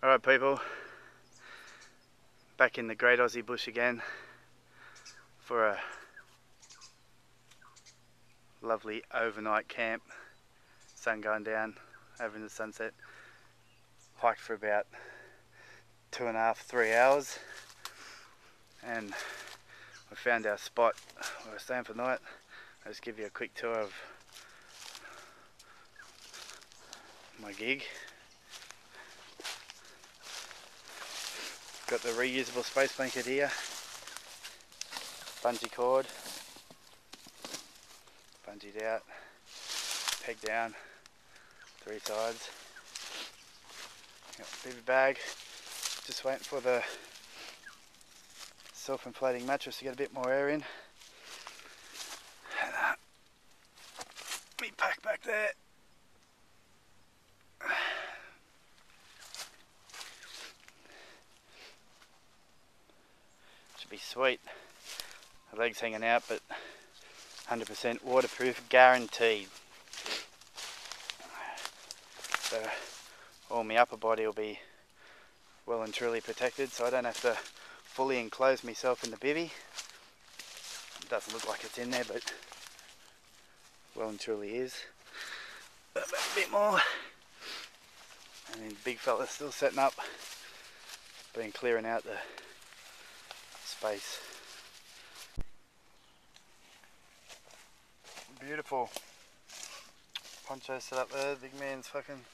Alright people, back in the Great Aussie Bush again for a lovely overnight camp. Sun going down over in the sunset. Hiked for about 2.5–3 hours and we found our spot where we're staying for the night. I'll just give you a quick tour of my gig. Got the reusable space blanket here, bungee cord, bungeed out, pegged down, 3 sides. Got a bivy bag, just waiting for the self-inflating mattress to get a bit more air in. And me pack back there. Should be sweet. The legs hanging out, but 100% waterproof, guaranteed. So all my upper body will be well and truly protected, so I don't have to fully enclose myself in the bivvy. It doesn't look like it's in there, but well and truly is. Back a bit more. And then the big fella's still setting up, been clearing out the space. Beautiful. Poncho set up there, the big man's fucking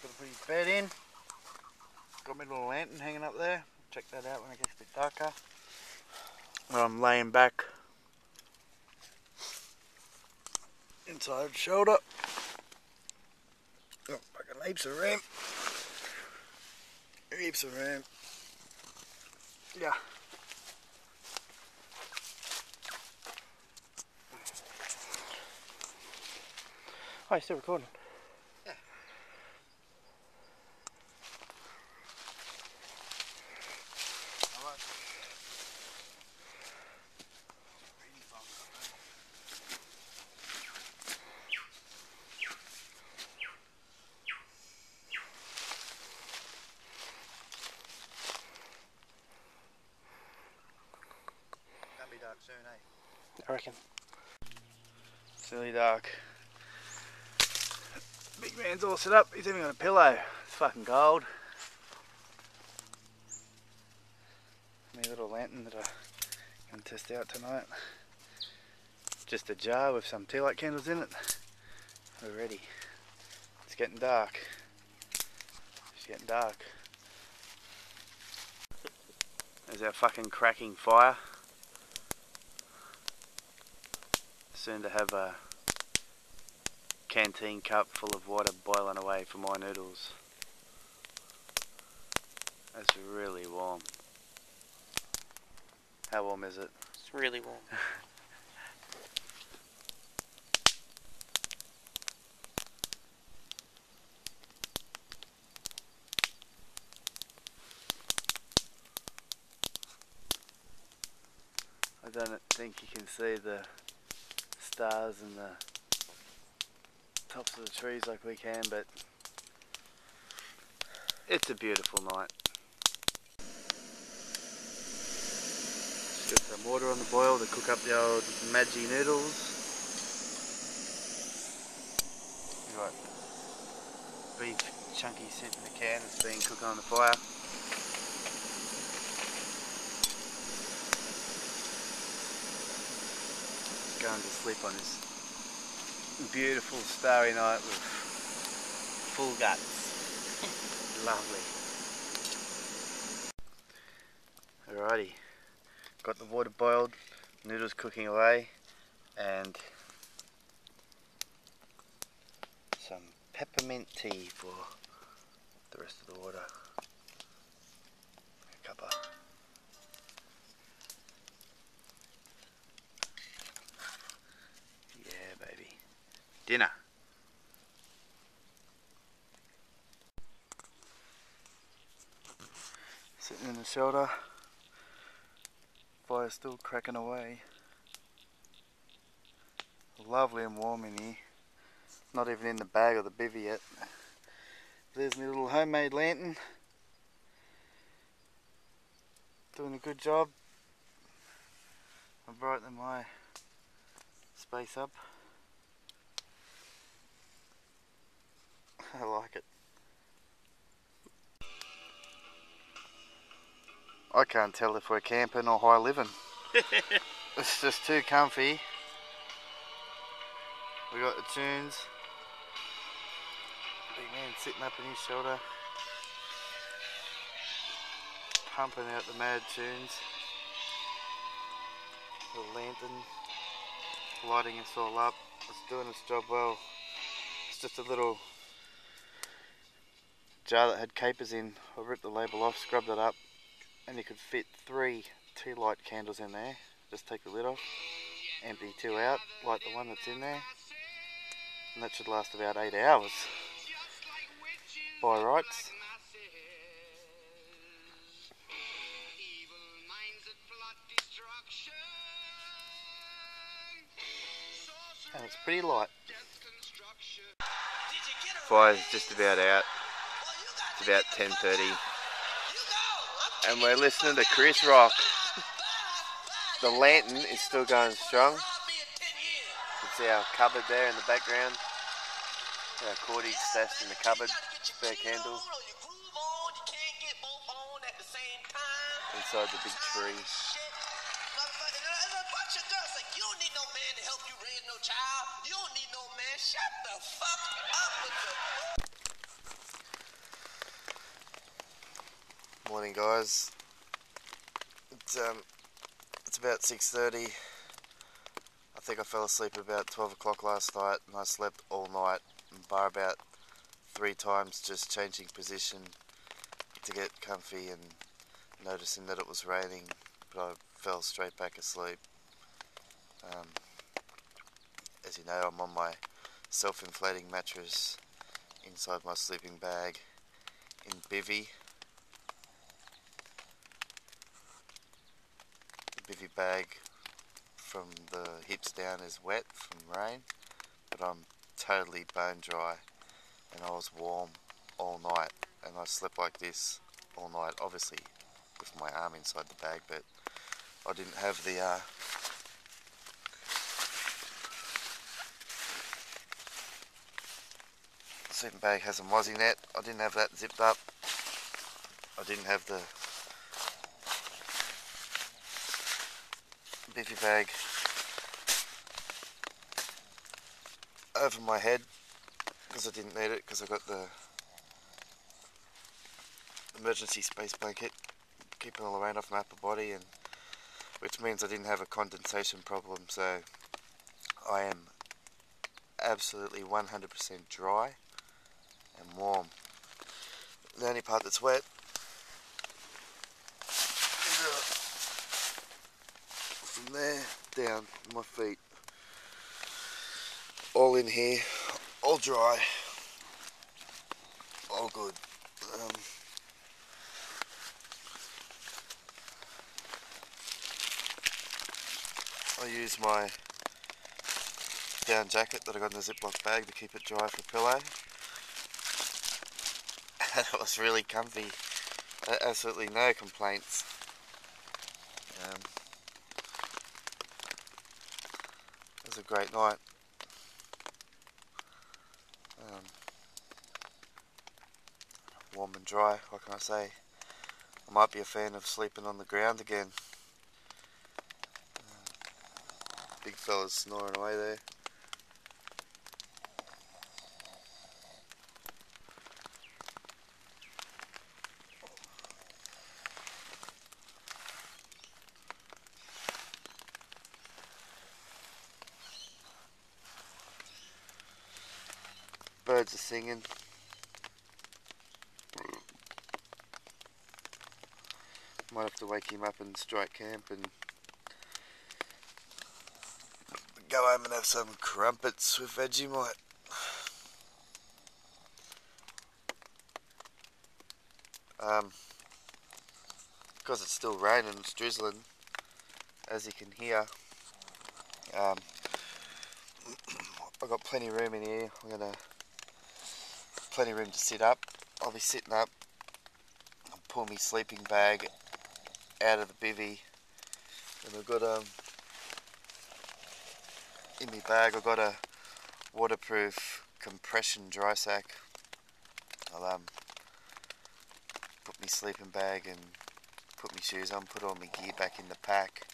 got to put his bed in. Got my little lantern hanging up there. Check that out when it gets a bit darker. Well, I'm laying back inside shoulder. Oh, fucking heaps of room. Heaps of room. Yeah. Oh, you're still recording? Yeah. Alright. That'll be dark soon, eh? I reckon. Silly dark. Big man's all set up, he's even got a pillow. It's fucking gold. My little lantern that I'm going to test out tonight. Just a jar with some tea light candles in it. We're ready. It's getting dark. It's getting dark. There's our fucking cracking fire. Soon to have a canteen cup full of water boiling away for my noodles. It's really warm. How warm is it? It's really warm. I don't think you can see the stars and the tops of the trees like we can, but it's a beautiful night. Just got some water on the boil to cook up the old Maggi noodles. We've got beef chunky sitting in the can that's been cooking on the fire. Going to sleep on this beautiful starry night with full guts. Lovely. Alrighty, got the water boiled, noodles cooking away, and some peppermint tea for the rest of the water. A cuppa. Yeah, baby. Dinner. Sitting in the shelter, fire still cracking away. Lovely and warm in here. Not even in the bag or the bivvy yet. There's my little homemade lantern. Doing a good job. I brightened my space up. I like it. I can't tell if we're camping or high living. It's just too comfy. We got the tunes. Big man sitting up in his shoulder, pumping out the mad tunes. The lantern lighting us all up. It's doing its job well. It's just a little jar that had capers in. I ripped the label off, scrubbed it up, and you could fit 3 tea light candles in there. Just take the lid off, empty 2 out, light the one that's in there, and that should last about 8 hours by rights. And it's pretty light. Fire's just about out. It's about 10:30, and we're listening to Chris rock. The lantern is still going strong. You can see our cupboard there in the background. Our cordage stashed in the cupboard. Spare candles. Inside the big tree. Morning, guys. It's about 6:30. I think I fell asleep about 12 o'clock last night, and I slept all night, bar about 3 times just changing position to get comfy and noticing that it was raining, but I fell straight back asleep. As you know, I'm on my self-inflating mattress inside my sleeping bag in bivvy. The bivvy bag from the hips down is wet from rain, but I'm totally bone dry, and I was warm all night, and I slept like this all night, obviously with my arm inside the bag, but I didn't have the sleeping bag has a mozzie net. I didn't have that zipped up. I didn't have the bivvy bag over my head because I didn't need it, because I got the emergency space blanket keeping all the rain off my upper body, and which means I didn't have a condensation problem, so I am absolutely 100% dry and warm. The only part that's wet is from there down my feet, all in here, all dry, all good. I use my down jacket that I got in a Ziploc bag to keep it dry for a pillow. And it was really comfy. Absolutely no complaints. It was a great night. Warm and dry, what can I say? I might be a fan of sleeping on the ground again. Big fella's snoring away there. Birds are singing. Might have to wake him up and strike camp and go home and have some crumpets with Vegemite. Because it's still raining, it's drizzling, as you can hear. I've got plenty of room in here. Plenty of room to sit up. I'll be sitting up, I'll pull my sleeping bag out of the bivvy, and I've got in my bag I've got a waterproof compression dry sack. I'll put my sleeping bag and put my shoes on, put all my gear back in the pack,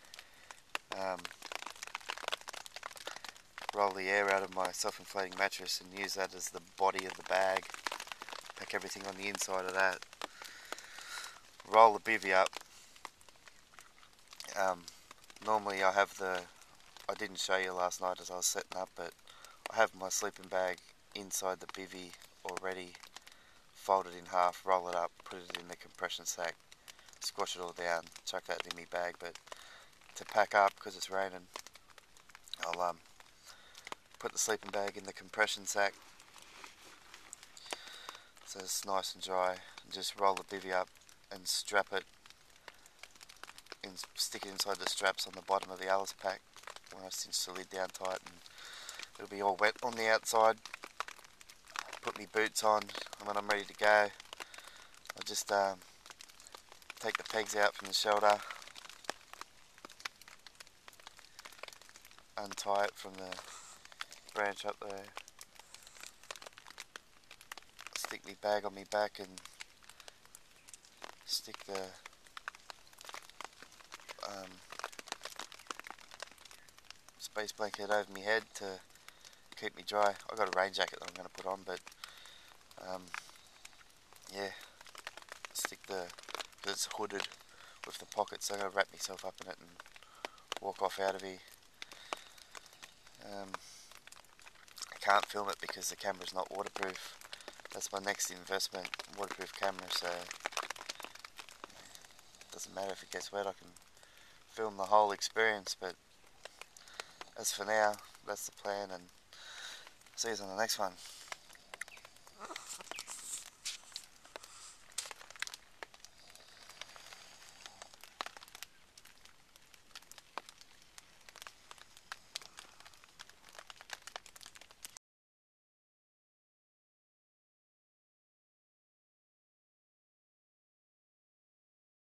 roll the air out of my self-inflating mattress and use that as the body of the bag, pack everything on the inside of that, roll the bivvy up. Normally I didn't show you last night as I was setting up, but I have my sleeping bag inside the bivvy already, fold it in half, roll it up, put it in the compression sack, squash it all down, chuck that in my bag. But to pack up, because it's raining, I'll put the sleeping bag in the compression sack so it's nice and dry, and just roll the bivvy up and strap it and stick it inside the straps on the bottom of the Alice pack when I cinch the lid down tight, and it'll be all wet on the outside. Put my boots on, and when I'm ready to go, I just take the pegs out from the shelter, untie it from the branch up there, stick my bag on my back and stick the space blanket over my head to keep me dry. I've got a rain jacket that I'm going to put on, but yeah, stick because it's hooded with the pockets, so I'm going to wrap myself up in it and walk off out of here. I can't film it because the camera's not waterproof. That's my next investment, waterproof camera, so it doesn't matter if it gets wet, I can film the whole experience. But as for now, that's the plan, and see you on the next one.